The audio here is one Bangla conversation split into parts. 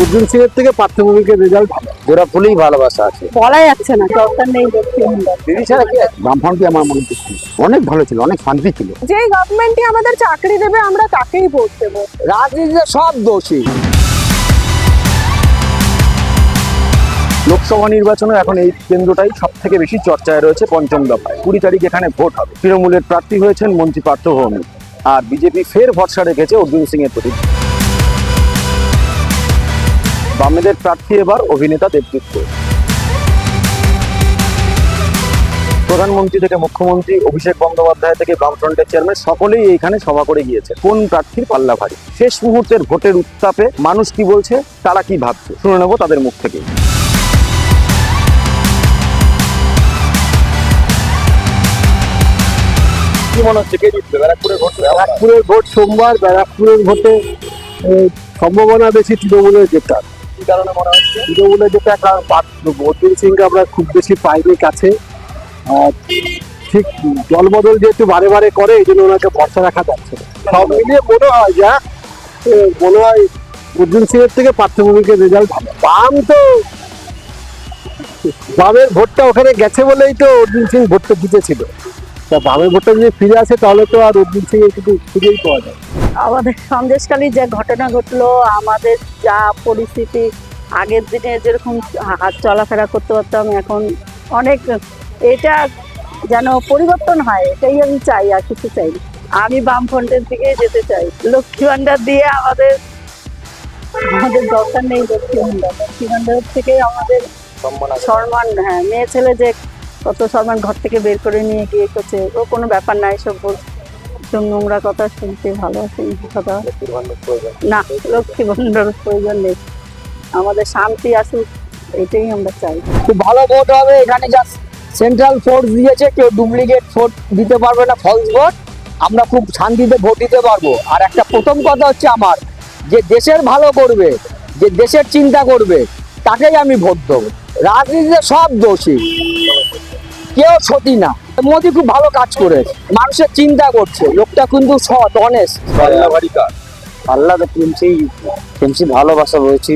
অর্জুন সিং এর থেকে পার্থ ভৌমিকের রেজাল্ট ভালো। জোড়া ফুলেই ভালোবাসা আছে। বলা যাচ্ছে না, দরকার নেই লক্ষ্মীভান্ডার। দিদি ছাড়া কি আছে? বামফ্রন্টই আমার মনে হচ্ছে অনেক ভালো ছিল, অনেক শান্তি ছিল। যেই গভর্নমেন্টই আমাদের চাকরি দেবে আমরা তাকেই ভোট দেবো। রাজনীতিতে সব দোষী। লোকসভা নির্বাচনে এখন এই কেন্দ্রটাই সব থেকে বেশি চর্চায় রয়েছে। পঞ্চম দফায় 20 তারিখ এখানে ভোট হবে। তৃণমূলের প্রার্থী হয়েছেন মন্ত্রী পার্থ ভৌমিক, আর বিজেপি ফের ভরসা রেখেছে অর্জুন সিং এর প্রতি। বামেদের প্রার্থী এবার অভিনেতা দেবদূত। প্রধানমন্ত্রী থেকে মুখ্যমন্ত্রী, অভিষেক বন্দ্যোপাধ্যায় থেকে বামফ্রন্টের চেয়ারম্যান সকলেই এইখানে সভা করে গিয়েছে। কোন প্রার্থীর পাল্লা ভারী? শেষ মুহূর্তের ভোটের উত্তাপে মানুষ কি বলছে, তারা কি ভাবছে, শুনে নেব তাদের মুখ থেকে। কি মনে হচ্ছে কে জিতবে? ব্যারাকপুরের ভোট। ব্যারাকপুরের ভোট সোমবার, ব্যারাকপুরের ভোটে সম্ভাবনা বেশি তৃণমূলের জেতার। কি কারণে মনে হচ্ছে? তৃণমূলের যেটা, কারণ অর্জুন সিংকে আমরা খুব বেশি পাইনি কাছে। আর ঠিক দলবদল যেহেতু বারে বারে করে, এই জন্য ওনাকে ভরসা রাখা যাচ্ছে না। সব মিলিয়ে মনে হয় মনে হয় অর্জুন সিং এর থেকে পার্থ ভৌমিকের রেজাল্ট ভালো। বামের ভোটটা ওখানে গেছে বলেই তো অর্জুন সিং ভোটটা জিতেছিল। তা বামের ভোটটা যদি ফিরে আসে তাহলে তো আর অর্জুন সিং এর কিন্তু খুঁজেই পাওয়া যায়। আমাদের সন্দেশখালী যে ঘটনা ঘটলো, আমাদের যা পরিস্থিতি, আগের দিনে যেরকম হাত চলাফেরা করতে পারতাম, এখন অনেক এটা যেন পরিবর্তন হয়, এটাই আমি চাই, আর কিছু চাই না। আমি বামফ্রন্টের দিকে যেতে চাই। লক্ষ্মী ভান্ডার দিয়ে আমাদের দরকার নেই। লক্ষ্মী ভান্ডারের থেকে আমাদের সম্মান, হ্যাঁ, মেয়ে ছেলে যে কত সম্মান ঘর থেকে বের করে নিয়ে গিয়ে করছে, ও কোনো ব্যাপার না। এসব নোংরা কথা শুনতে ভালোবাসি কথা না। লক্ষ্মী ভান্ডারের প্রয়োজন নেই, আমাদের শান্তি আসুক, এটাই আমরা চাই। খুব ভালো ভোট হবে এখানে। যা সেন্ট্রাল ফোর্স দিয়েছে, কেউ ডুপ্লিকেট ভোট দিতে পারবে না, ফলস ভোট। আমরা খুব শান্তিতে ভোট দিতে পারবো। আর একটা প্রথম কথা হচ্ছে আমার, যে দেশের ভালো করবে, যে দেশের চিন্তা করবে, তাকেই আমি ভোট দেবো। রাজনীতিতে সব দোষী, কেউ সতী না। মোদি খুব ভালো কাজ করে, মানুষের চিন্তা করছে, লোকটা কিন্তু সৎ, অনেস্ট। পাল্লা ভারী কার? আল্লাহ টিএমসি ভালোবাসা রয়েছে,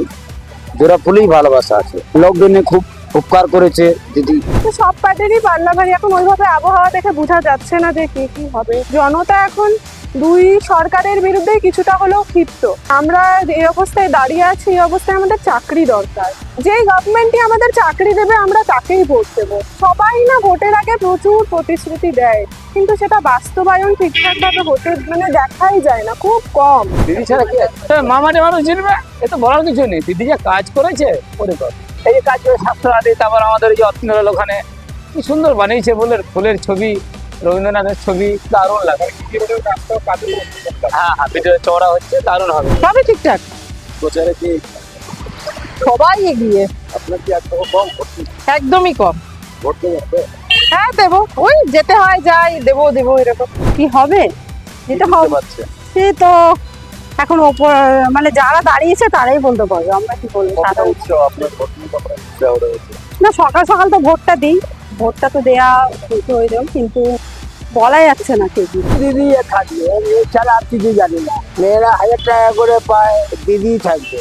জোড়া ফুলেই ভালোবাসা আছে। লকডাউনে খুব উপকার করেছে দিদি। তো সব পার্টিরই পাল্লা ভারী। এখন ওইভাবে আবহাওয়া দেখে বোঝা যাচ্ছে না যে কি হবে। জনতা এখন দুই সরকারের বিরুদ্ধেই কিছুটা হলেও ক্ষিপ্ত। আমরা এই অবস্থায় দাঁড়িয়ে আছি, এই অবস্থায় আমাদের চাকরি দরকার। যেই গভর্নমেন্টই আমাদের চাকরি দেবে আমরা তাকেই ভোট দেবো। সবাই না ভোটের আগে প্রচুর প্রতিশ্রুতি দেয়, কিন্তু সেটা বাস্তবায়ন ঠিকঠাক ভাবে হতে দেখাই যায় না, খুব কম। দিদি ছাড়া কি আছে? মামাটি মানুষ জিতবে, এ তো বলার কিছু নেই। দিদি যা কাজ করেছে, এই যে কাজ করে স্বাস্থ্যসাথী, তারপর আমাদের এই যে অত্নল ওখানে কি সুন্দর বানিয়েছে, বলে ফুলের ছবি, রবীন্দ্রনাথের ছবি, দারুণ লাগে। হ্যাঁ, ভিতরে চওড়া হচ্ছে, দারুণ হবে। সবই ঠিকঠাক, প্রচারে কি সবাই এগিয়ে। আপনার কি এক কম একদমই কম। ভোট দেবে? হ্যাঁ দেবো, ওই যেতে হয় যাই, দেবো এরকম। কি হবে যেটা হবে পাচ্ছে সে তো এখন ওপর যারা দাঁড়িয়েছে তারাই বলতে পারবে, আমরা কি বলবো। সাধারণ উৎসব আপনার ভোট নিয়ে কতটা উৎসাহ রয়েছে? না, সকাল সকাল তো ভোটটা দিই, ভোটটা তো দেয়া প্রয়োজন, কিন্তু বলা যাচ্ছে না কে দিবে। দিদি থাকবে, এছাড়া আর কিছু জানি না। মেয়েরা 1000 টাকা করে পায়, দিদি থাকবে,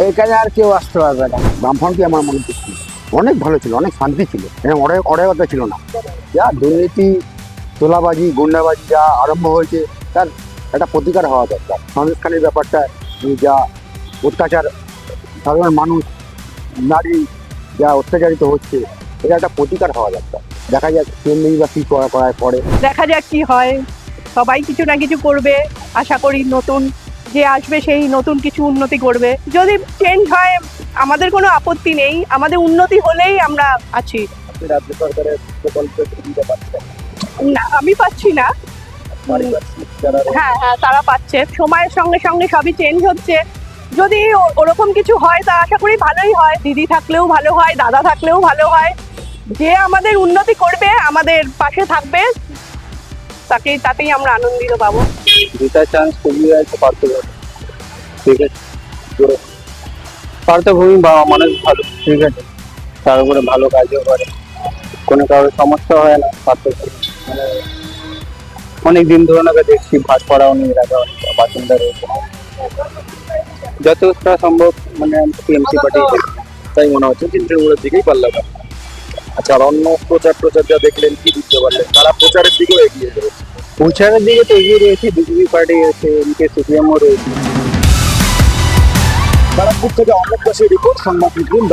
এখানে আর কেউ আসতে পারবে না। বামফ্রন্টই আমার মনে হচ্ছে অনেক ভালো ছিল, অনেক শান্তি ছিল, এরকম অরাজকতা ছিল না। যা দুর্নীতি, তোলাবাজি, গুন্ডাবাজি যা আরম্ভ হয়েছে, তার একটা প্রতিকার হওয়া দরকার। সন্দেশখালীর ব্যাপারটা, যা অত্যাচার, সাধারণ মানুষ, নারী যা অত্যাচারিত হচ্ছে, এটা একটা প্রতিকার হওয়া দরকার। দেখা যাক কেন্দ্রই বা কী করার পরে। দেখা যাক কি হয়। সবাই কিছু না কিছু করবে, আশা করি নতুন যে আসবে সেই নতুন কিছু উন্নতি করবে। যদি চেঞ্জ হয় আমাদের কোনো আপত্তি নেই, আমাদের উন্নতি হলেই আমরা আছি। আপনি রাজ্য সরকারের প্রকল্পের সুবিধা পাচ্ছেন? না, আমি পাচ্ছি না। যারা হ্যাঁ, তারা পাচ্ছে। সময়ের সঙ্গে সঙ্গে সবই চেঞ্জ হচ্ছে। যদি ওরকম কিছু হয় তা আশা করি ভালোই হয়। দিদি থাকলেও ভালো হয়, দাদা থাকলেও ভালো হয়। যে আমাদের উন্নতি করবে, আমাদের পাশে থাকবে, তাতেই আমরা আনন্দিত পাবো। জেতার চান্স খুবই আছে পার্থ ভৌমিক। ঠিক আছে, পার্থ ভৌমিক বাবা মানুষ ভালো, ঠিক আছে, তার উপরে ভালো কাজও করে, কোনো কারোর সমস্যা হয় না। পার্থ ভৌমিক অনেক দিন ধরে ওনাকে দেখছি, ভাট পড়াও নিয়ে রাখা বাসিন্দা রয়েছে। যতটা সম্ভব মানে টিএমসি পার্টি তাই মনে হচ্ছে যে তৃণমূলের দিকেই পাল্লা ভারী। আচ্ছা, আর অন্য প্রচার যা দেখলেন কি বুঝতে পারলেন? তারা প্রচারের দিকেও এগিয়ে যাবে। প্রচারের দিকে তো এগিয়ে রয়েছে, বিজেপি পার্টি আছে, এমকে সিপিএমও রয়েছে। ব্যারাকপুর থেকে অনেক কাছে রিপোর্ট, সংবাদ বিজ্ঞান।